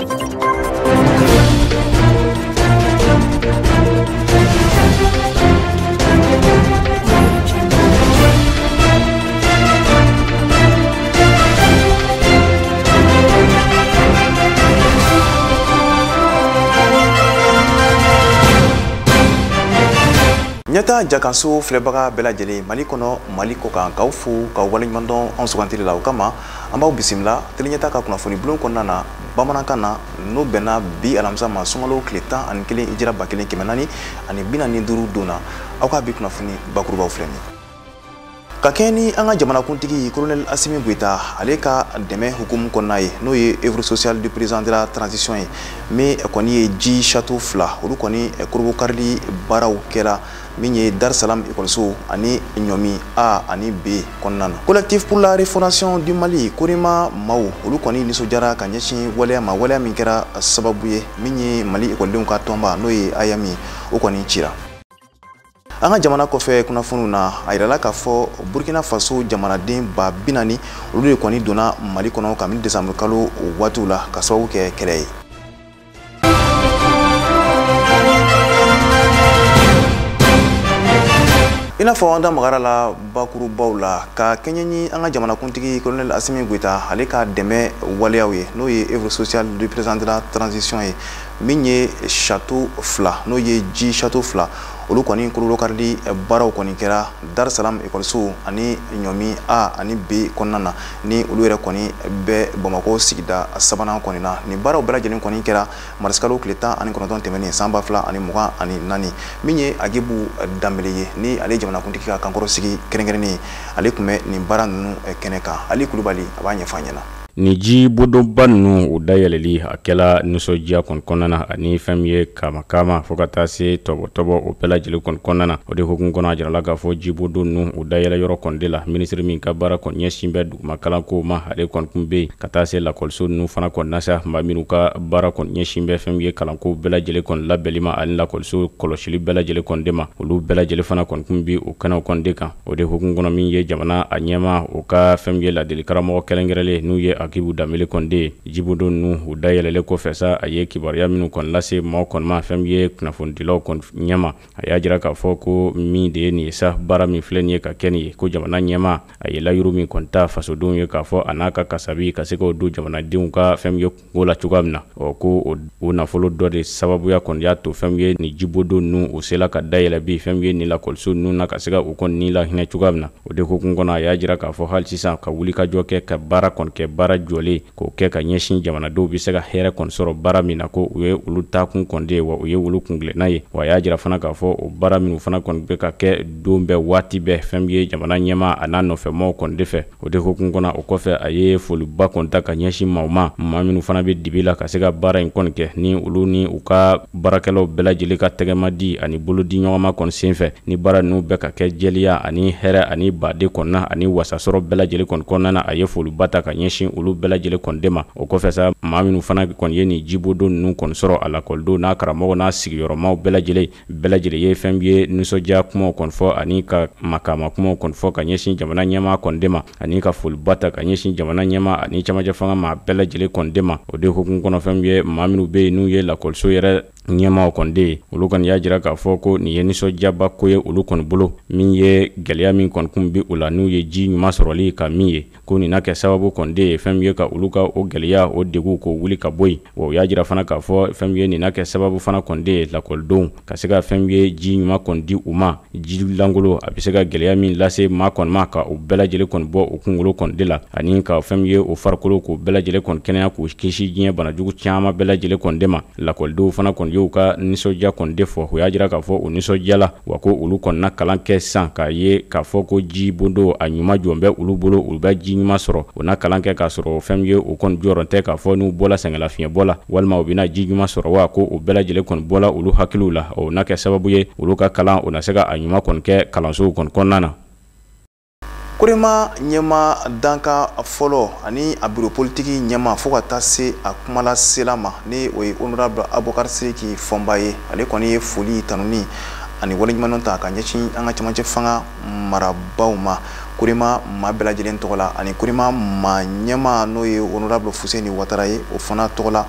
Nyata jakaso flebaga bela jeli mali kono mali ko kan kaufu ka wali mandon on sugantiri la kama amba bisimla telinyata ka kuna foni blon konna na bamanankan na no bena bi alamsa ma songalo kleta an kelen ijira bakelen kemenani ani bina ni duru dona awka bi kuna foni bakuruba fleni kakeni anga jamana kuntigi colonel Assimi Goïta ale ka deme hukum konnaye no ye œuvre sociale du président de la transition mais koni ji château fla olu koni kurbu karli baraw kera minye Dar Salam Ikolso ani nyomi A ani B konnana collectif pour la refondation du Mali Kurima Maw olu koni niso jara kanyeshi wale ma wale min kera sababu ye minye Mali ikoldenw ka tomba no ye ayami o koni chira anga jamana kofe kuna funu na ayirala ka fo Burkina Faso jamanaden ba binani olu de koni dona Mali kono ka min décembre kalo watula ka sababu ke kɛlɛ ina fɔ anda magara la bakuru bawla ka kenyani anga jamana kuntigi colonel Assimi Goïta ale ka dɛmɛ waleyaw ye no ye œuvre sociale du président de la transition ye min ye château fla no ye ji château fla olu kɔni kululu karili baraw kɔni kɛra Dar Salam Ikolso ani nyomi A ani B kɔnɔna ni olu yɛrɛ kɔni bɛ Bamako sigida sabanan kɔni na ni baraw bɛɛ lajɛlen kɔni kɛra marisikalo tile 19 tɛmɛnen san 2024 min ye Agibu Dambele ye ni ale jamanakuntigi ka kankɔrɔ sigi kɛrɛnkɛrɛnnen ale tun bɛ nin baara ninnu kɛnɛ kan Ali Kulubali a b'a ɲɛfɔ an ɲɛna ni ji bodonba ninnu u dayɛlɛli a kɛla nisɔndiya kɔnɔna na ani fɛn ye kama fo ka taa se tɔbɔ o bɛɛ lajɛlen kɔnɔna na o de hukumu kɔnɔ a jirala k'a fɔ ji bodon ninnu u dayɛlɛ yɔrɔ kɔni de la minisiri min ka baara kɔni ɲɛsin bɛ duguma kalanko ma ale kɔni kun bɛ ka taa se lakɔliso ninnu fana kɔni na sa maa minnu ka baara kɔni ɲɛsin bɛ fɛn ye kalanko bɛɛ lajɛlen kɔni labɛnli ma ani lakɔliso kɔlɔsili bɛɛ lajɛlen kɔni de ma olu bɛɛ lajɛlen fana kɔni kun bɛ o kɛnɛw kɔni de kan o de hukumu kɔnɔ min ye jamana a ɲɛma o ka fɛn ye ladili karamɔgɔ kɛrɛnkɛrɛnlen n'u ye Agibu Dambele kɔnde jibodo nu u dayɛlɛlen kɔfɛ sa a ye kibaruya minnu kɔni lase maaw kɔni ma fɛn ye kunnafonidilaw kɔni ɲɛma a y'a jira k'a fɔ ko min de ye nin ye sa baara min filɛ nin ye ka kɛ nin ye ko jamana ɲɛma a ye layuru min kɔni ta fasodenw ye k'a fɔ a n'a ka kasabi ka se k'o don jamanadenw ka fɛn ye kungo la cogoya min na ko o nafolo dɔ de sababuya kɔni y'a to fɛn ye ni jibodo nu o sela ka dayɛlɛ bi fɛn ye ni lakɔliso nu na ka se ka o kɔni ni la hinɛ cogoya min na o de hukumu kɔnɔ a y'a jira k'a fɔ hali sisan ka wuli ka jɔ kɛ ka baara kɔni kɛ baara jɔlen k'o kɛ ka ɲɛsin jamanadenw bɛ se ka hɛrɛ kɔni sɔrɔ baara min na ko u ye olu taakun kɔni de ye wa u ye olu kungilenna ye wa a y'a jira fana k'a fɔ o baara minnu fana kɔni bɛ ka kɛ don bɛɛ waati bɛɛ fɛn ye jamana ɲɛma a n'a nɔfɛmɔgɔw kɔni de fɛ o de hukumu kɔnɔ o kɔfɛ a ye foliba kɔni ta ka ɲɛsin maaw ma maa minnu fana bɛ dibi la ka se ka baara in kɔni kɛ ni olu ni u ka baarakɛlaw bɛɛ lajɛlen ka tɛgɛma di ani bolodi ɲɔgɔnma kɔni senfɛ ni baara ninnu bɛɛ ka kɛ jɛlenya ani hɛrɛ ani baden kɔnɔna ani wasasɔrɔ bɛɛ lajɛlen kɔni kɔnɔna na a ye foliba ta ka ɲɛsin olu bɛɛ lajɛlen kɔni de ma o kɔfɛ sa maa minnu fana kɔni ye ni jibodo ninnu kɔni sɔrɔ a lakɔlidenw n'a karamɔgɔw n'a sigiyɔrɔmaw bɛɛ lajɛlen ye fɛn ye nisɔndiya kumaw kɔni fɔ ani ka makama kumaw kɔni fɔ ka ɲɛsin jamana ɲɛma kɔni de ma ani ka foliba ta ka ɲɛsin jamana ɲɛma ani cɛmancɛ fanga ma bɛɛ lajɛlen kɔni de ma o de hukumu kɔnɔ fɛn ye maa minnu bɛ yen n'u ye lakɔliso yɛrɛ ɲɛmaw kɔni de ye olu kɔni y'a jira k'a fɔ ko nin ye nisɔndiyaba ko ye olu kɔni bolo min ye gɛlɛya min kɔni kun bɛ u la n'u ye ji ɲuman sɔrɔli ka min ye ko nin na kɛ sababu kɔni de ye fɛn ye ka olu ka o gɛlɛya o degun ko wuli ka bɔ yen wa u y'a jira fana k'a fɔ fɛn ye nin na kɛ sababu fana kɔni de ye lakɔlidenw ka se ka fɛn ye ji ɲuman kɔni di u ma ji langolo a bɛ se ka gɛlɛya min lase maa kɔni ma ka u bɛɛ lajɛlen kɔni bɔ u kunkolo kɔni de la ani ka fɛn ye o farikolo k'u bɛɛ lajɛlen kɔni kɛnɛya k'u kisi diɲɛ banajugu caman bɛɛ lajɛlen kɔni de ma lakɔlidenw fana kɔni y'u ka nisɔndiya kɔni de fɔ u y'a jira k'a fɔ o nisɔndiyala wa ko olu kɔni na kalan kɛ sisan k'a ye k'a fɔ ko ji bondo a ɲuman jɔn bɛ olu bolo olu bɛ ji ɲuman sɔrɔ u na kalan kɛ k'a sɔrɔ fɛn ye o kɔni jɔyɔrɔ tɛ k'a fɔ n'u bɔla sɛngɛlafiɲɛbɔ la walima u bɛna ji ɲuman sɔrɔ wa ko o bɛɛ lajɛlen kɔni bɔla olu hakiliw la o na kɛ sababu ye olu ka kalan o na se ka a ɲuman kɔni kɛ kalansow kɔni kɔnɔna na. Kurima ɲɛma danka fɔlɔ ani a bureau politique ɲɛma fo ka taa se a kumala sela ma ni o ye honorable Abubakar Sidiki Fɔnba ye ale kɔni ye foli tanuni ani waleɲuman ta ka ɲɛsin an ka cɛmancɛ fanga marabaw ma Kurima maa bɛɛ lajɛlen tɔgɔ la ani Kurima maa ɲɛma n'o ye honorable Fuseni Watara ye o fana tɔgɔ la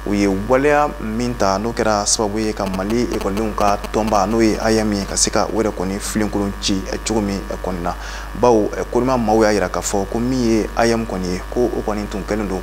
u ye waleya min ta n'o kɛra sababu ye ka Mali ekɔlidenw ka tɔnba n'o ye AEM ye ka se ka o yɛrɛ kɔni filenkolon ci cogo min kɔni na bawo Korema maaw y'a yira k'a fɔ ko min ye AEM kɔni ye ko o kɔni tun kɛlen don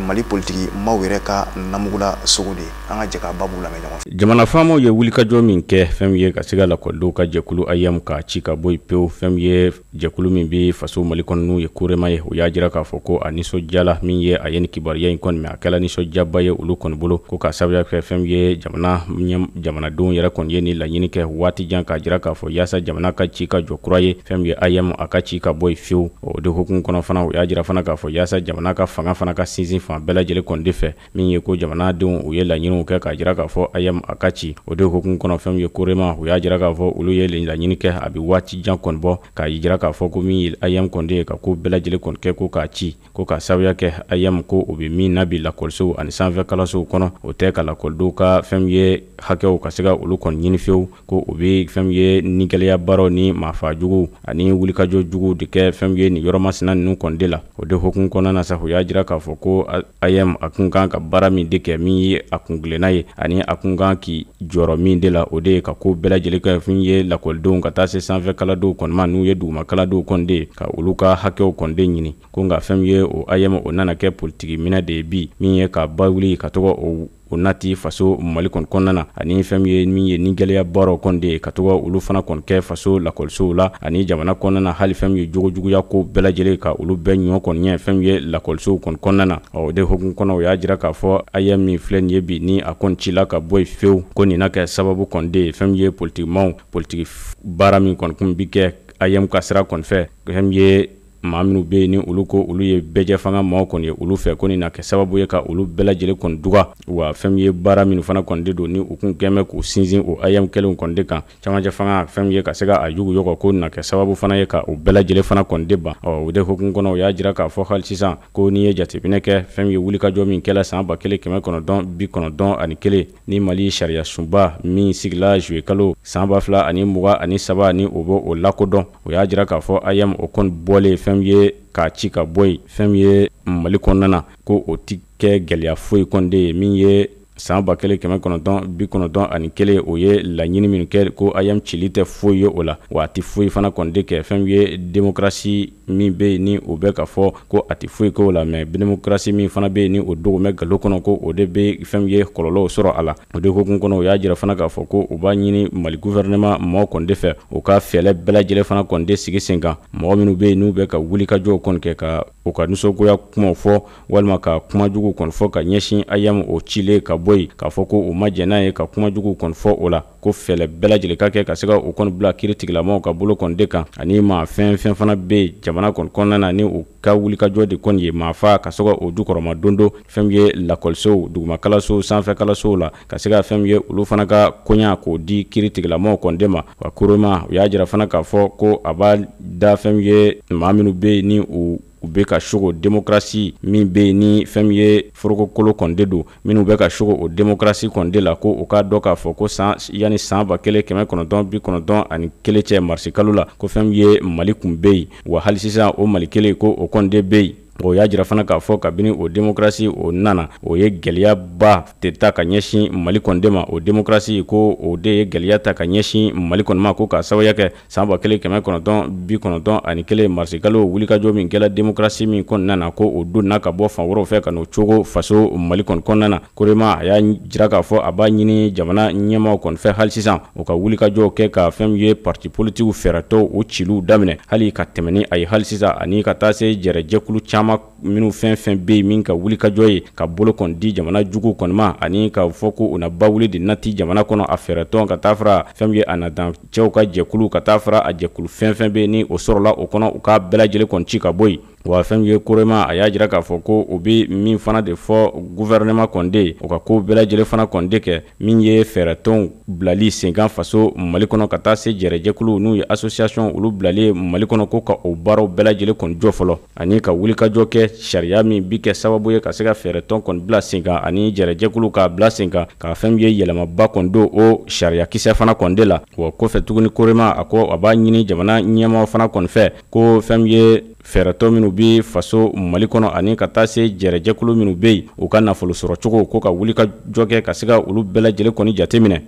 Mali politiki maaw yɛrɛ ka namugula sogo de an ka jɛ ka babu lamɛn ɲɔgɔn fɛ. Jamana faamaw ye wulikajɔ min kɛ fɛn min ye ka se ka lakɔlidenw ka jɛkulu AEM ka ci ka bɔ yen pewu. Fɛn min ye jɛkulu min bɛ faso Mali kɔnɔ n'u ye Korema ye, o y'a jira k'a fɔ ko a nisɔndiyala min ye a ye ni kibaruya in kɔni mɛn a kɛla nisɔndiyaba ye olu kɔni bolo ko k'a sababuya kɛ fɛn min ye jamanadenw yɛrɛ kɔni ye ni laɲini kɛ waati jan k'a jira k'a fɔ yaasa jamana ka ci ka jɔ kura ye fɛn min ye AEM a ka ci ka bɔ yen fiyewu. O de hukumu kɔnɔ fana o y'a jira fana k'a fɔ yaasa jamana ka fanga fana ka sinsin fan bɛɛ lajɛlen kɔni de fɛ min ye ko jamanadenw u ye laɲiniw kɛ k'a jira k'a fɔ AEM a ka ci. O de hukumu kɔnɔ fɛn min ye Korema o y'a jira k'a fɔ olu ye laɲini kɛ a bɛ waati jan kɔni bɔ k'a jira k'a fɔ ko min ye AEM kɔni ye ka ko bɛɛ lajɛlen kɔni kɛ ko k'a ci ko k'a sababuya kɛ AEM ko o bɛ min na bi lakɔlisow ani sanfɛ kalansow kɔnɔ o tɛ ka lakɔlidenw ka fɛn min ye hakɛw ka se ka olu kɔni ɲini fiyewu ko o bɛ fɛn min ye ni gɛlɛya baaraw ni maafa jugu ani wulikajɔ jugu de kɛ fɛn min ye nin yɔrɔ masina ninnu kɔni de la. O de hukumu kɔnɔna na sa o y'a jira k'a fɔ ko AEM a kun kan ka baara min de kɛ min ye a kun tilenna ye ani a kun kan k'i jɔyɔrɔ min de la o de ye ka ko bɛɛ lajɛlen kɛ fɛn ye lakɔlidenw ka taa se sanfɛ kalandenw kɔni ma n'u ye duguma kalandenw kɔni de ka olu ka hakɛw kɔni de ɲini ko nka fɛn ye o AEM o nana kɛ politiki minɛ de ye bi min ye ka ba wuli ka tɔgɔ o nati faso Mali kɔni kɔnɔna na ani fɛn min ye ni gɛlɛya baaraw kɔni de ye ka tɔgɔ olu fana kɔni kɛ faso lakɔlisow la ani jamana kɔnɔna na hali fɛn ye jogojuguya ko bɛɛ lajɛlen ka olu bɛɛ ɲɔgɔn kɔni ɲɛ fɛn ye lakɔlisow kɔni kɔnɔna na. O de hukumu kɔnɔ o y'a jira k'a fɔ AEM min filɛ nin ye bi ni a kɔni cila ka bɔ yen fiyewu ko nin na kɛ sababu kɔni de ye fɛn ye politikimaw politiki baara min kɔni kun bi kɛ AEM ka sira kɔni fɛ fɛn ye maa minnu bɛ yen ni olu ko olu ye bɛɛjɛ fanga maaw kɔni ye olu fɛ ko nin na kɛ sababu ye ka olu bɛɛ lajɛlen kɔni duga wa fɛn ye baara minnu fana kɔni de don ni u kun kɛmɛ k'u sinsin o AEM kɛlenw kɔni de kan camancɛ fanga fɛn ye ka se ka a yuguyugu ko nin na kɛ sababu fana ye ka o bɛɛ lajɛlen fana kɔni de ban. O de hukumu kɔnɔ o y'a jira k'a fɔ hali sisan ko n'i ye jateminɛ kɛ fɛn ye wulikajɔ min kɛla san 1991 ni Mali sariya sunba min sigila juillet kalo san 2023 ni o b'o lakodɔn o y'a jira k'a fɔ AEM o kɔni bɔlen fɛn ye k'a ci ka bɔ yen fɛn ye Mali kɔnɔna na ko o ti kɛ gɛlɛya foyi kɔni de ye min ye san 1991 o ye laɲini min kɛ ko AEM cili tɛ foyi ye o la wa a ti foyi fana kɔni de kɛ fɛn ye démocratie min bɛ yen ni o bɛ ka fɔ ko a ti foyi k'o la mais démocratie min fana bɛ yen ni o dogo mɛ galo kɔnɔ ko o de bɛ fɛn ye kɔlɔlɔw sɔrɔ a la. O de hukumu kɔnɔ o y'a jira fana k'a fɔ ko o b'a ɲini Mali gouvernement maaw kɔni de fɛ o ka fɛɛrɛ bɛɛ lajɛlen fana kɔni de sigi sen kan mɔgɔ minnu bɛ yen n'u bɛ ka wulikajɔw kɔni kɛ ka o ka nisɔngoya kumaw fɔ walima ka kumajugu kɔni fɔ ka ɲɛsin AEM o cilen ka bɔ yen k'a fɔ ko o ma jɛn n'a ye ka kumajugu kɔni fɔ o la ko fɛɛrɛ bɛɛ lajɛlen ka kɛ ka se ka o kɔni bila kiiritigilamaw ka bolo kɔni de kan ani maa fɛn fana bɛ yen jamana kɔni kɔnɔna na ni o ka wulikajɔ de kɔni ye maa fa ka se ka o jukɔrɔma dondo fɛn ye lakɔlisow duguma kalansow sanfɛ kalansow la ka se ka fɛn ye olu fana ka koɲa k'o di kiiritigilamaw kɔni de ma. Wa Korema o y'a jira fana k'a fɔ ko a b'a da fɛn ye maa minnu bɛ yen ni u bɛ ka sogo démocratie min bɛ yen ni fɛn ye forokokolo kɔni de don minnu bɛ ka sogo o démocratie kɔni de la ko o k'a dɔn k'a fɔ ko yanni san 1991 cɛ marisi kalo la ko fɛn ye Mali kun bɛ yen wa hali sisan o Mali kelen ko o kɔni de bɛ yen. O y'a jira fana k'a fɔ kabini o démocratie o nana o ye gɛlɛyaba de ta ka ɲɛsin Mali kɔni de ma o démocratie ko o de ye gɛlɛya ta ka ɲɛsin Mali kɔni ma ko k'a sababuya kɛ san 1991 marisi kalo wulikajɔ min kɛla démocratie min kɔni nana ko o don n'a ka bɔ fan wɛrɛw fɛ ka n'o cogo faso Mali kɔni kɔnɔna na. Korema a y'a jira k'a fɔ a b'a ɲini jamana ɲɛmaaw kɔni fɛ hali sisan o ka wulikajɔw kɛ ka fɛn ye parti politique fɛɛrɛtɔ o ciliw daminɛ hali ka tɛmɛ ni a ye hali sisan ani ka taa se jɛrɛjɛkulu caman minnu fɛn bɛ yen min ka wulikajɔ ye ka bolo kɔni di jamana jugu kɔni ma ani ka fɔ ko u na ba wuli de nati jamana kɔnɔ a fɛɛrɛtɔn ka taa fara fɛn ye a natan cɛw ka jɛkulu ka taa fara a jɛkulu fɛn bɛ yen ni o sɔrɔla o kɔnɔ u ka bɛɛ lajɛlen kɔni ci ka bɔ yen. Wa fɛn ye Korema a y'a jira k'a fɔ ko o bɛ min fana de fɔ gouvernement kɔni de o ka ko bɛɛ lajɛlen fana kɔni de kɛ min ye fɛɛrɛtɔnw bilali senkan faso Mali kɔnɔ ka taa se jɛrɛjɛkulu n'u ye association olu bilali Mali kɔnɔ ko ka o baaraw bɛɛ lajɛlen kɔni jɔ fɔlɔ ani ka wulikajɔ kɛ kɛ sariya min bi kɛ sababu ye ka se ka fɛɛrɛtɔn kɔni bila sen kan ani jɛrɛjɛkulu ka bila sen kan ka fɛn ye yɛlɛmaba kɔni don o sariya kisɛ fana kɔni de la. Wa kɔfɛ tuguni Korema a ko a b'a ɲini jamana ɲɛmaaw fana kɔni fɛ ko fɛn ye fɛɛrɛtɔ minnu bi faso Mali kɔnɔ ani ka taa se jɛrɛjɛkulu minnu bɛ yen u ka nafolo sɔrɔ cogo ko ka wuli ka jɔ kɛ ka se ka olu bɛɛ lajɛlen kɔni jateminɛ.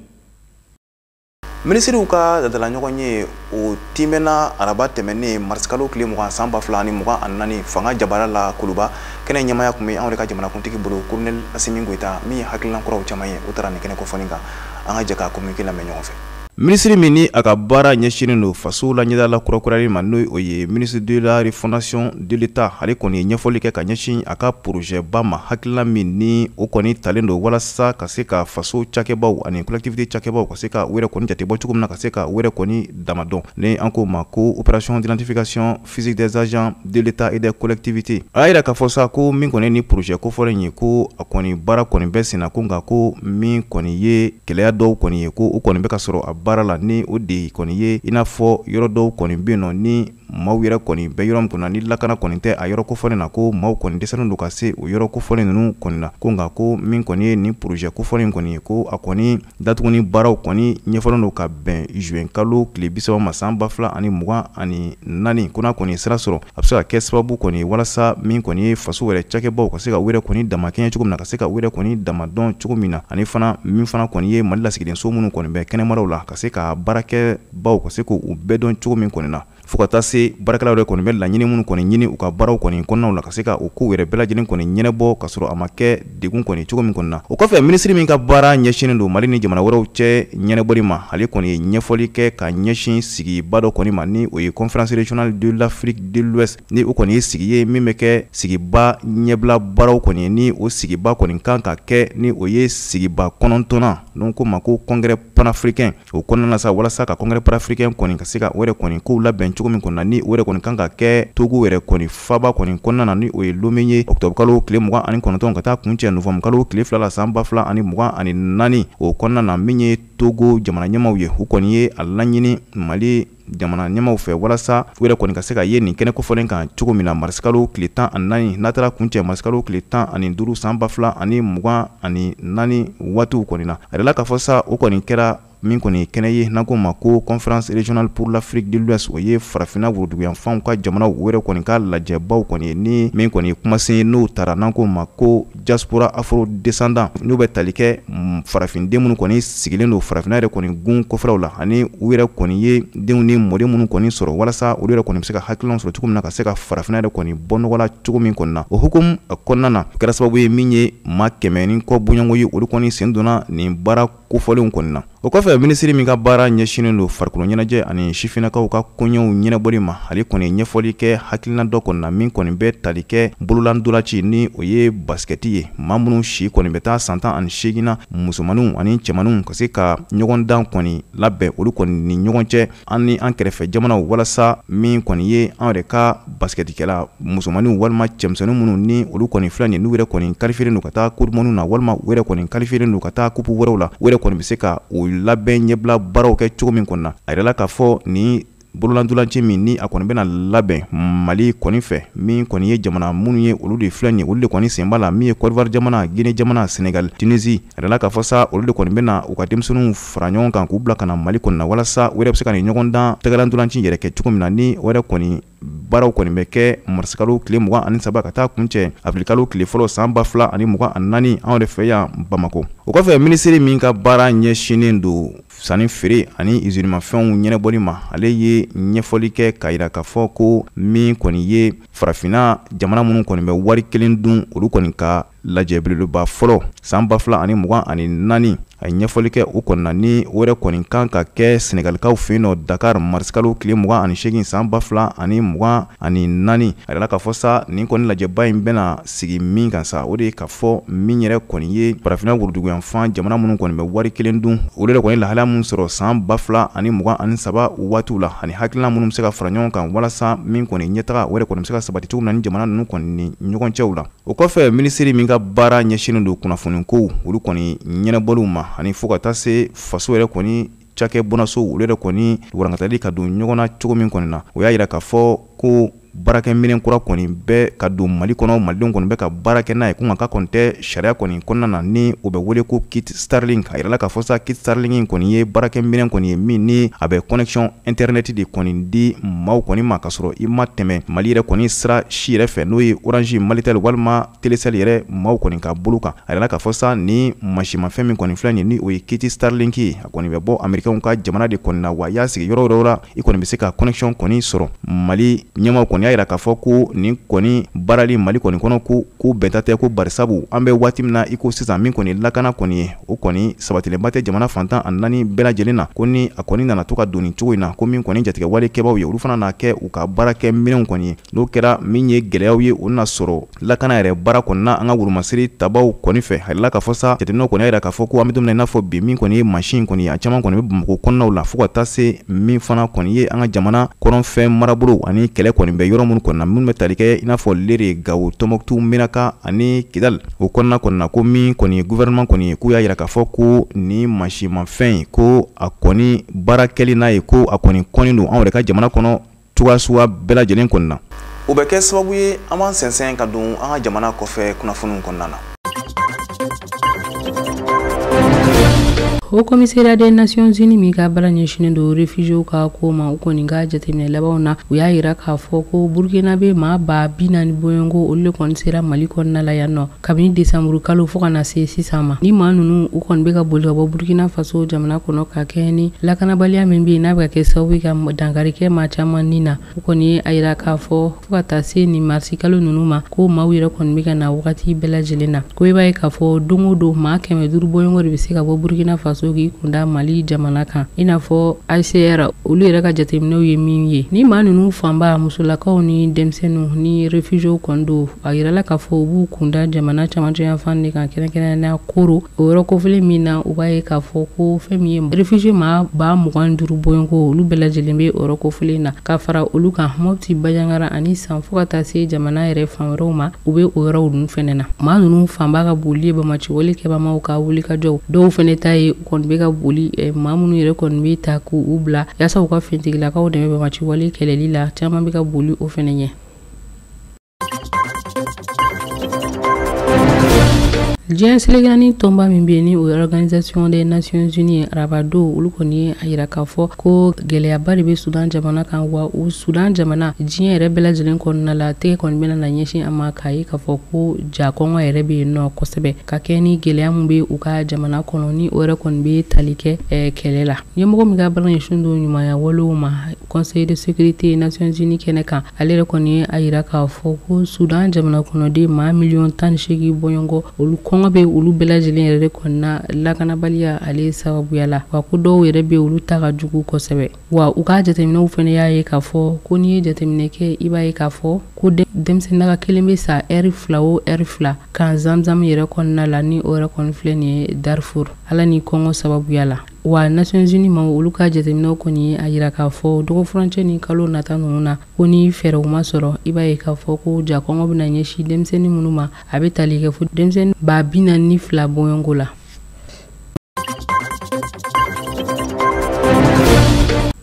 Minisiriw ka dadala ɲɔgɔn ye o timɛna araba tɛmɛnen marisikalo tile 20 san 2024 fanga jabara la Kuluba kɛnɛ ɲɛmaya kun bɛ anw ka jamanakuntigi bolo Colonel Asimi Goita min ye hakilina kuraw caman ye o taara nin kɛnɛ kofɔni kan an ka jɛ ka communiqué lamɛn ɲɔgɔn fɛ. Minisiri min ni a ka baara ɲɛsinnen don faso la ɲɛdala kurakurali ma n'o ye ministre de la refondation de l'État ale kɔni ye ɲɛfɔli kɛ ka ɲɛsin a ka projet ba ma hakilina min ni o kɔni talen don walasa ka se ka faso cakɛbaw ani collectivité cakɛbaw ka se ka wɛrɛ kɔni jate bɔ cogo min na ka se ka wɛrɛ kɔni damadɔn ni an ko ma ko opération d'identification physique des agents de l'État et des collectivités. A yira ka fɔ sa ko min kɔni ni projet kofɔlen ye ko a kɔni baara kɔni bɛ senna ko nka ko min kɔni ye kɛlɛya dɔw kɔni ye ko o kɔni bɛ ka sɔrɔ a baara la ni o de kɔni ye i n'a fɔ yɔrɔ dɔw kɔni bɛ yen nɔ ni maaw yɛrɛ kɔni bɛ yɔrɔ min kɔnɔ ni lakana kɔni tɛ a yɔrɔ kofɔlen na ko maaw kɔni dɛsɛlen don ka se o yɔrɔ kofɔlen ninnu kɔni na ko nka ko min kɔni ye nin projet kofɔlen kɔni ye ko a kɔni datuguni baaraw kɔni ɲɛfɔlen don ka bɛn juin kalo tile 30 ma san 2024 ko n'a kɔni sira sɔrɔ a bɛ se ka kɛ sababu kɔni walasa min kɔni ye faso wɛrɛ cakɛbaw ka se ka wɛrɛ kɔni damakɛɲɛ cogo min na ka se ka wɛrɛ kɔni damadɔn cogo min na ani fana min fana kɔni ye Mali lasigiden so minnu kɔni bɛ kɛnɛmaraw la ka se ka baarakɛbaw ka se k'u bɛɛ dɔn cogo min kɔni na fo ka taa se baarakɛlaw yɛrɛ kɔni bɛ laɲini minnu kɔni ɲini u ka baaraw kɔni kɔnɔnaw la ka se ka o ko yɛrɛ bɛɛ lajɛlen kɔni ɲɛnɛbɔ ka sɔrɔ a ma kɛ degun kɔni cogo min kɔni na. O kɔfɛ minisiri min ka baara ɲɛsinnen don Mali ni jamana wɛrɛw cɛ ɲɛnɛbɔli ma ale kɔni ye ɲɛfɔli kɛ ka ɲɛsin sigiba dɔ kɔni ma ni o ye conférence régionale de l'Afrique de l'Ouest ni o kɔni ye sigi ye min bɛ kɛ sigiba ɲɛbila baaraw kɔni ye ni o sigiba kɔni kan ka kɛ ni o ye sigiba 9nan n'o ko ma ko congrès panafricain o kɔnɔna sa walasa ka congrès panafricain kɔni ka se ka o yɛrɛ kɔni kow labɛn cogo min kɔni na ni o yɛrɛ kɔni kan ka kɛ Togo yɛrɛ kɔni faba kɔni kɔnɔna na ni o ye Lomé ye octobre kalo tile 29 ka taa kuncɛ novembre kalo tile 2 la san 2024 o kɔnɔna na min ye Togo jamana ɲɛmaaw ye u kɔni ye a laɲini Mali jamana ɲɛmaaw fɛ walasa u yɛrɛ kɔni ka se ka ye nin kɛnɛ kofɔlen kan cogo min na marisikalo tile 14 n'a taara kuncɛ marisikalo tile 15 san 2024 waatiw kɔni na a yɛrɛla k'a fɔ sa o kɔni kɛra min kɔni kɛnɛ ye n'an ko ma ko conférence régionale pour l'Afrique de l'Ouest o ye farafina woroduguyanfanw ka jamanaw wɛrɛ kɔni ka lajɛbaw kɔni ni min kɔni kumasen n'o taara n'an ko ma ko diaspora afro descendant n'u bɛ tali kɛ farafinen minnu kɔni sigilen don farafina yɛrɛ kɔni gun kɔfɛlaw la ani u yɛrɛ kɔni ye denw ni mɔden minnu kɔni sɔrɔ walasa olu yɛrɛ kɔni bɛ se ka hakilinaw sɔrɔ cogo min na ka se ka farafina yɛrɛ kɔni bɔ nɔgɔ la cogo min kɔni na o hukumu kɔnɔna na o kɛra sababu ye min ye maa 100 ni kɔ bonyanko ye olu kɔni sen donna nin baara kofɔlenw kɔni na. O kɔfɛ minisiri min ka baara ɲɛsinnen don farikolo ɲɛnajɛ ani sifinnakaw ka koɲɛw ɲɛnɛbɔli ma ale kɔni ɲɛfɔli kɛ hakilina dɔ kɔni na min kɔni bɛ tali kɛ bololandolaci ni o ye baskɛti ye maa minnu si kɔni bɛ taa san 18 na musomaninw ani cɛmaninw ka se ka ɲɔgɔn dan kɔni labɛn olu kɔni ni ɲɔgɔn cɛ an ni an kɛrɛfɛ jamanaw walasa min kɔni ye an yɛrɛ ka baskɛtikɛla musomaninw walima cɛmisɛnninw minnu ni olu kɔni filɛ nin n'u yɛrɛ kɔni kaliferen don ka taa coupe du monde na walima u yɛrɛ kɔni kaliferen don ka taa coupe wɛrɛw la u yɛrɛ kɔni bɛ se ka o labɛn ɲɛbila baaraw kɛ cogo min kɔni na a yɛrɛla k'a fɔ ni bololandolanci min ni a kɔni bɛna labɛn Mali kɔni fɛ min kɔni ye jamana minnu ye olu de filɛ nin ye olu de kɔni sen b'a la min ye Côte d'Ivoire jamana Guinée jamana Sénégal Tunisie a yɛrɛla k'a fɔ sa olu de kɔni bɛna u ka denmisɛnninw fara ɲɔgɔn kan k'u bila ka na Mali kɔni na walasa u yɛrɛ bɛ se ka nin ɲɔgɔn dan tɛgɛlandolanci yɛrɛ kɛ cogo min na ni o yɛrɛ kɔni baaraw kɔni bɛ kɛ marisikalo tile 23 ka taa kuncɛ avril tile fɔlɔ san 2024 anw yɛrɛ fɛ yan Bamako. O kɔfɛ minisiri min ka baara ɲɛsinnen don sanni feere ani usinimafɛnw ɲɛnɛbɔli ma ale ye ɲɛfɔli kɛ k'a yira k'a fɔ ko min kɔni ye farafina jamana minnu kɔni bɛ wari kelen dun olu kɔni ka lajɛ belebeleba fɔlɔ san 2024 a ye ɲɛfɔli kɛ o kɔni na ni o yɛrɛ kɔni kan ka kɛ Senegalikaw fɛ yen nɔ Dakar marisikalo tile 28 san 2024 a yɛrɛla k'a fɔ sa nin kɔni lajɛba in bɛna sigi min kan sa o de ye k'a fɔ min yɛrɛ kɔni ye farafina woroduguyanfan jamana minnu kɔni bɛ wari kelen dun olu yɛrɛ kɔni lahalaya minnu sɔrɔ san 2023 waatiw la ani hakilina minnu bɛ se ka fara ɲɔgɔn kan walasa min kɔni ɲɛtaga o yɛrɛ kɔni bɛ se ka sabati cogo min na ni jamana ninnu kɔni ni ɲɔgɔn cɛw la. O kɔfɛ minisiri min ka baara ɲɛsinnen don kunnafoni kow olu kɔni ɲɛnɛbɔliw ma ani fo ka taa se faso yɛrɛ kɔni cakɛ bɔnaso olu yɛrɛ kɔni warankatali ka don ɲɔgɔn na cogo min kɔni na o y'a yira k'a fɔ ko barakɛ minɛn kura kɔni bɛ ka don Mali kɔnɔ malidenw kɔni bɛ ka baara kɛ n'a ye ko nka ka kɔni tɛ sariya kɔni kɔnɔna na ni o bɛ wele ko kit Starlink a yirala k'a fɔ sa kit Starlink in kɔni ye barakɛ minɛn kɔni ye min ni a bɛ connection internet de kɔni di maaw kɔni ma ka sɔrɔ i ma tɛmɛ Mali yɛrɛ kɔni sira si yɛrɛ fɛ n'o ye Orange Malitel walima Telecel yɛrɛ maaw kɔni ka bolo kan a yirala k'a fɔ sa ni masimafɛn min kɔni filɛ nin ye ni o ye kit Starlink ye a kɔni bɛ bɔ Américains ka jamana de kɔni na wa y'a sigi yɔrɔ yɔrɔ la i kɔni bɛ se ka connection kɔni sɔrɔ Mali ɲɛmaaw kɔni y'a yira k'a fɔ ko nin kɔni baarali Mali kɔni kɔnɔ ko bɛnta tɛ ko barisabu an bɛ waati min na i ko sisan min kɔni lakana kɔni ye o kɔni sabatilenba tɛ jamana fantan a naani bɛɛ lajɛlen na ko ni a kɔni nana to ka don nin cogo in na ko min kɔni jatigɛ wale kɛbaw ye olu fana n'a kɛ u ka baarakɛ minɛnw kɔni ye n'o kɛra min ye gɛlɛyaw ye o na sɔrɔ lakana yɛrɛ baara kɔni na an ka wurumasiri tabaw kɔni fɛ halila k'a fɔ sa jateminɛw kɔni y'a yira k'a fɔ ko an bɛ don min na i n'a fɔ bi min kɔni ye machine kɔni ye a caman kɔni bɛ Bamakɔ kɔnɔnaw la fo ka taa se min fana kɔni ye an ka jamana kɔnɔfɛn marabolo ani kɛlɛ kɔni bɛ yɔrɔ minnu kɔni na minnu bɛ tali kɛ i n'a fɔ Lere Gawo Tɔnbukutu Menaka ani Kidal o kɔnɔna kɔni na ko min kɔni ye gouvernement kɔni ye k'u y'a yira k'a fɔ ko ni masimafɛn ko a kɔni baara kɛli n'a ye ko a kɔni kɔni don anw yɛrɛ ka jamana kɔnɔ cogoya suguya bɛɛ lajɛlen kɔni na o bɛ kɛ sababu ye an b'an sɛnsɛn ka don an ka jamana kɔfɛ kunnafoniw kɔnɔna na. Au commissariat des Nations Unies mi ka baara ɲɛsinnen don réfugiés ka ko ma u kɔni ka jateminɛ labanw na u y'a yira k'a fɔ ko Burkina bɛ maa 40 bɔɲɔgɔnko olu de kɔni sera Mali kɔnɔna la yan nɔ kabini décembre kalo fo ka na se sisan ma ni maa ninnu u kɔni bɛ ka boli ka bɔ Burkina Faso jamana kɔnɔ ka kɛ ni lakanabaliya min bɛ yen n'a bɛ ka kɛ sababu ye ka dankari kɛ maa caman ni na u kɔni ye a yira k'a fɔ fo ka taa se ni marisi kalo ninnu ma ko maaw yɛrɛ kɔni bɛ ka na wagati bɛɛ lajɛlen na ko i b'a ye k'a fɔ don o don maa 500 bɔɲɔgɔnko de bɛ se ka bɔ Burkina Faso k'i kunda Mali jamana kan i n'a fɔ ICR olu yɛrɛ ka jateminɛw ye min ye ni maa ninnu fanba musolakaw ni denmisɛnninw ni réfugiés kɔni don a yirala k'a fɔ u b'u kunda jamana camancɛ yan de kan kɛrɛnkɛrɛnnenya Koro o yɔrɔ kofɔlen min na u b'a ye k'a fɔ ko fɛn min ye réfugiés maa 25 bɔɲɔgɔnko olu bɛɛ lajɛlen bɛ o yɔrɔ kofɔlen na ka fara olu kan Mopti Bajaŋara ani San fo ka taa se jamana yɛrɛ fan wɛrɛw ma u bɛ o yɔrɔw ninnu fɛnɛ na maa ninnu fanba ka boli ye bamaciwale kɛbagaw ka wuli ka jɔw dɔw fɛnɛ ta ye u kɔni bɛ ka boli maa minnu yɛrɛ kɔni bɛ ta k'u bila yaasa u ka fintigilakaw dɛmɛ bamaciwale kɛlɛli la caman bɛ ka boli o fɛnɛ ɲɛ. Diɲɛ selekani tɔnba min bɛ yen ni o Organisation des Nations Unies arabado olu kɔni ye a yira k'a fɔ ko gɛlɛyaba de bɛ Sudan jamana kan wa o Sudan jamana diɲɛ yɛrɛ bɛɛ lajɛlen kɔnɔna la tɛgɛ kɔni bɛna na ɲɛsin a ma k'a ye k'a fɔ ko jakɔngɔ yɛrɛ bɛ yen nɔ kosɛbɛ ka kɛ ni gɛlɛya min bɛ u ka jamana kɔnɔ ni o yɛrɛ kɔni bɛ tali kɛ kɛlɛ la ɲɛmɔgɔ min ka baara ɲɛsin don ɲumanya walew ma Conseil de sécurité Nations Unies kɛnɛ kan ale yɛrɛ kɔni ye a yira k'a fɔ ko Sudan jamana kɔnɔden maa 18 bɔɲɔgɔnko olu kɔngɔ bɛ olu bɛɛ lajɛlen yɛrɛ de kɔni na lakanabaliya ale sababuya la wa ko dɔw yɛrɛ bɛ olu ta ka jugu kosɛbɛ wa u ka jateminɛw fɛnɛ y'a ye k'a fɔ ko n'i ye jateminɛ kɛ i b'a ye k'a fɔ ko denmisɛnnin kelen bɛ sa heure 2 o heure 2 kan zamzam yɛrɛ kɔnɔna la ni o yɛrɛ kɔni filɛ nin ye Darfour ala ni kɔngɔ sababuya la wa Nations Unies ma olu ka jateminɛw kɔni a yira k'a fɔ dogo furancɛ ni kalo nata ninnu na ko ni fɛɛrɛw ma sɔrɔ i b'a ye k'a fɔ ko jakɔngɔ bɛna ɲɛsin denmisɛnnin minnu ma a bɛ tali kɛ fo denmisɛnnin 42 bɔɲɔgɔnko la.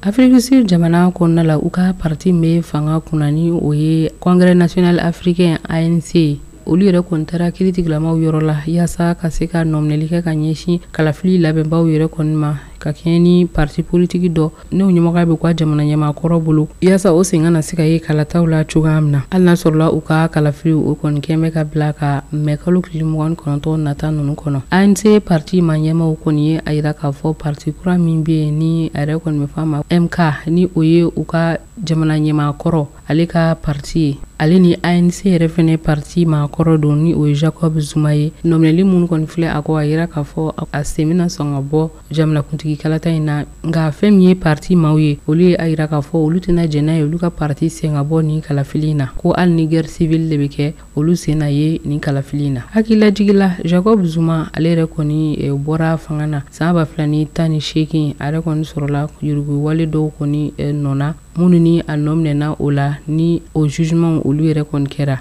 Afrique du Sud jamana kɔnɔna la u ka parti bɛ fanga kunna ni o ye Congrès national africain ANC olu yɛrɛ kɔni taara kiiritigilamaw yɔrɔ la yaasa ka se ka nɔminɛli kɛ ka ɲɛsin kalafili labɛnbaw yɛrɛ kɔni ma ka kɛ ni parti politique dɔ n'o ɲɛmɔgɔya bɛ ka jamana ɲɛmaakɔrɔ bolo yaasa o sen kana se ka ye kalataw la cogoya min na hali n'a sɔrɔla u ka kalafili o kɔni kɛn bɛ ka bila ka mɛ kalo tile 29 nata ninnu kɔnɔ ANC parti ma ɲɛmaw kɔni ye a yira k'a fɔ parti kura min bɛ yen ni a yɛrɛ kɔni bɛ f'a ma MK ni o ye u ka jamana ɲɛmaakɔrɔ ale ka parti ye ale ni ANC yɛrɛ fɛnɛ parti maakɔrɔ don ni o ye Jacob Zuma ye nɔminɛli minnu kɔni filɛ a ko a yira k'a fɔ a sen bɛna sɔn ka bɔ jamanakuntigi kalata in na nka fɛn min ye parti maaw ye olu ye a yira k'a fɔ olu tɛna jɛn n'a ye olu ka parti sen ka bɔ nin kalafili in na ko hali ni guerre civile de bɛ kɛ olu sen na ye nin kalafili in na hakililajigila Jacob Zuma ale yɛrɛ kɔni bɔra fanga na san 2018 a yɛrɛ kɔni sɔrɔla yuruguyuwale dɔw kɔni nɔna minnu ni a nɔminɛna o la ni o jugement olu yɛrɛ kɔni kɛra.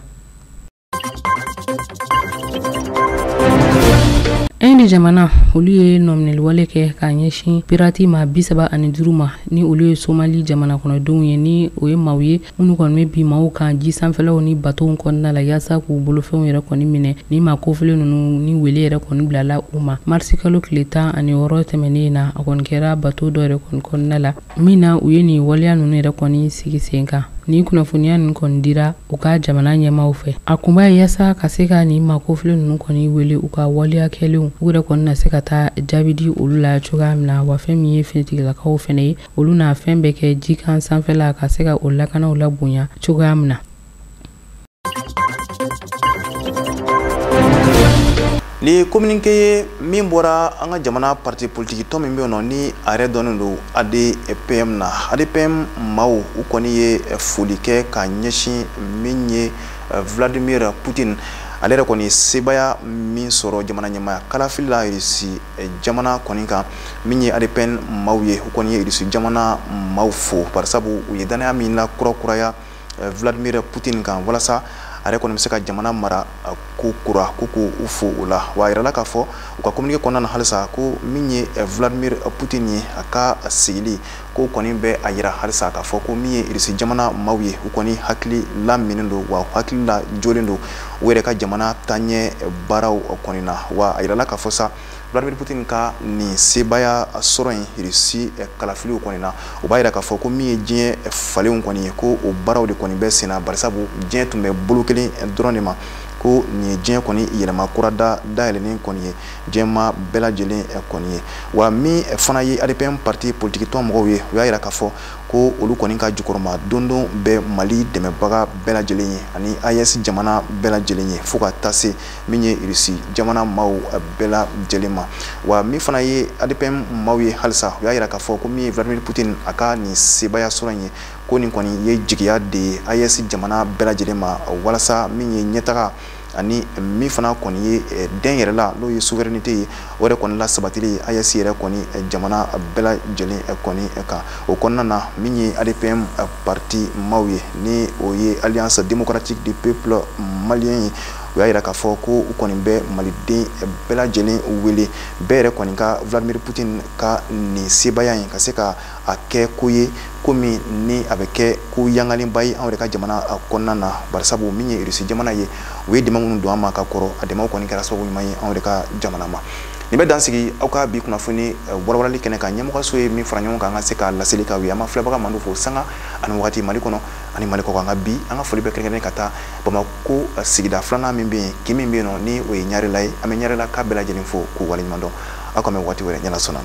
Indi jamana olu ye nominal wale kɛ ka ɲɛsin pirati ma 35 ma ni olu ye Somali jamana kɔnɔdenw ye ni o ye maaw ye minnu kɔni bɛ bi maaw kan ji sanfɛlaw ni bateau kɔnɔna la yaasa k'u bolofɛnw yɛrɛ kɔni minɛ ni maa kofile ninnu ni wele yɛrɛ kɔni bilala u ma marsi kalo tile 16 tɛmɛnen na a kɔni kɛra bateau dɔ yɛrɛ kɔni kɔnɔna la min na u ye nin waleya ninnu yɛrɛ kɔni sigi sen kan ni kunnafoniya ninnu kɔni dira u ka jamana ɲɛmaaw fɛ a kun b'a yaasa ka se ka nin maa kofile ninnu kɔni wele u ka waleya kɛlenw u yɛrɛ kɔni na se ka taa jaabi di olu la cogoya min na wa fɛn min ye finitigilakaw fɛnɛ ye olu n'a fɛn bɛɛ kɛ jikan sanfɛla ka se ka o lakanaw la bonya cogoya min na. Ni communiqué ye min bɔra an ka jamana parti politique tɔ min bɛ yen nɔ ni a yɛrɛ dɔnnen don ADPM na ADPM maaw u kɔni ye foli kɛ ka ɲɛsin min ye Vladimir Poutine ale yɛrɛ kɔni sebaya min sɔrɔ jamana ɲɛmaya kalafili la Irisi jamana kɔni kan min ye ADPM maaw ye u kɔni ye Irisi jamana maaw fo barisabu u ye danaya min la kurakuraya Vladimir Poutine kan walasa a yɛrɛ kɔni bɛ se ka jamana mara ko kura ko k'u fo o la wa a yirala k'a fɔ u ka communiqué kɔnɔna na halisa ko min ye Vladimir Poutine ye a ka sigili ko kɔni bɛ a yira halisa k'a fɔ ko min ye Irisi jamana maaw ye u kɔni hakili laminen don wa hakili la jolen don u yɛrɛ ka jamana taɲɛ baaraw kɔni na wa a yirala k'a fɔ sa Vladimir Poutine ka nin sebaya sɔrɔ in Irisi kalafiliw kɔni na o b'a yira k'a fɔ ko min ye diɲɛ falenw kɔni ye ko o baaraw de kɔni bɛ senna barisabu diɲɛ tun bɛ bolo kelen dɔrɔn de ma ko nin ye diɲɛ kɔni yɛlɛma kura dayɛlɛnen kɔni ye diɲɛma bɛɛ lajɛlen kɔni ye wa min fana ye ADPM parti politique tɔn mɔgɔw ye u y'a yira k'a fɔ ko olu kɔni ka jukɔrɔma dondon bɛ Mali dɛmɛbaga bɛɛ lajɛlen ye ani AES jamana bɛɛ lajɛlen ye fo ka taa se min ye Irisi jamana maaw bɛɛ lajɛlen ma wa min fana ye ADPM maaw ye halisa u y'a yira k'a fɔ ko min ye Vladimir Poutine a ka nin sebaya sɔrɔ in ye ko nin kɔni ye jigiya de ye AES jamana bɛɛ lajɛlen ma walasa min ye ɲɛtaga ani min fana kɔni ye den yɛrɛ la n'o ye souveraineté ye o yɛrɛ kɔni la sabatili AES yɛrɛ kɔni jamana bɛɛ lajɛlen kɔni kan o kɔnɔna na min ye ADPM parti maaw ye ni o ye Alliance démocratique du peuple malien ye u y'a yira k'a fɔ ko u kɔni bɛ maliden bɛɛ lajɛlen wele bɛɛ yɛrɛ kɔni ka Vladimir Poutine ka nin sebaya in ka se ka a kɛ ko ye komi ni a bɛ kɛ ko yangalenba ye anw yɛrɛ ka jamana kɔnɔna na barisabu min ye Irisi jamana ye u ye dɛmɛ minnu don an ma ka kɔrɔ a dɛmɛw kɔni kɛra sababu ɲuman ye anw yɛrɛ ka jamana ma nin bɛ dansigi aw ka bi kunnafoni warwarali kɛnɛ kan ɲɛmɔgɔso ye min fara ɲɔgɔn kan an ka se ka laseli k'aw ye an ma filɛbaga mando fo sanga ani wagati Mali kɔnɔ ani Mali kɔ kan nka bi an ka foli bɛ kɛrɛnkɛrɛnnen ka taa Bamako sigida filanan min bɛ yen kin min bɛ yen nɔ ni o ye Ɲarela ye an bɛ Ɲarela k'a bɛɛ lajɛlen fo k'u waleɲuman dɔn aw ka mɛn waati wɛrɛ ɲɛna sɔnna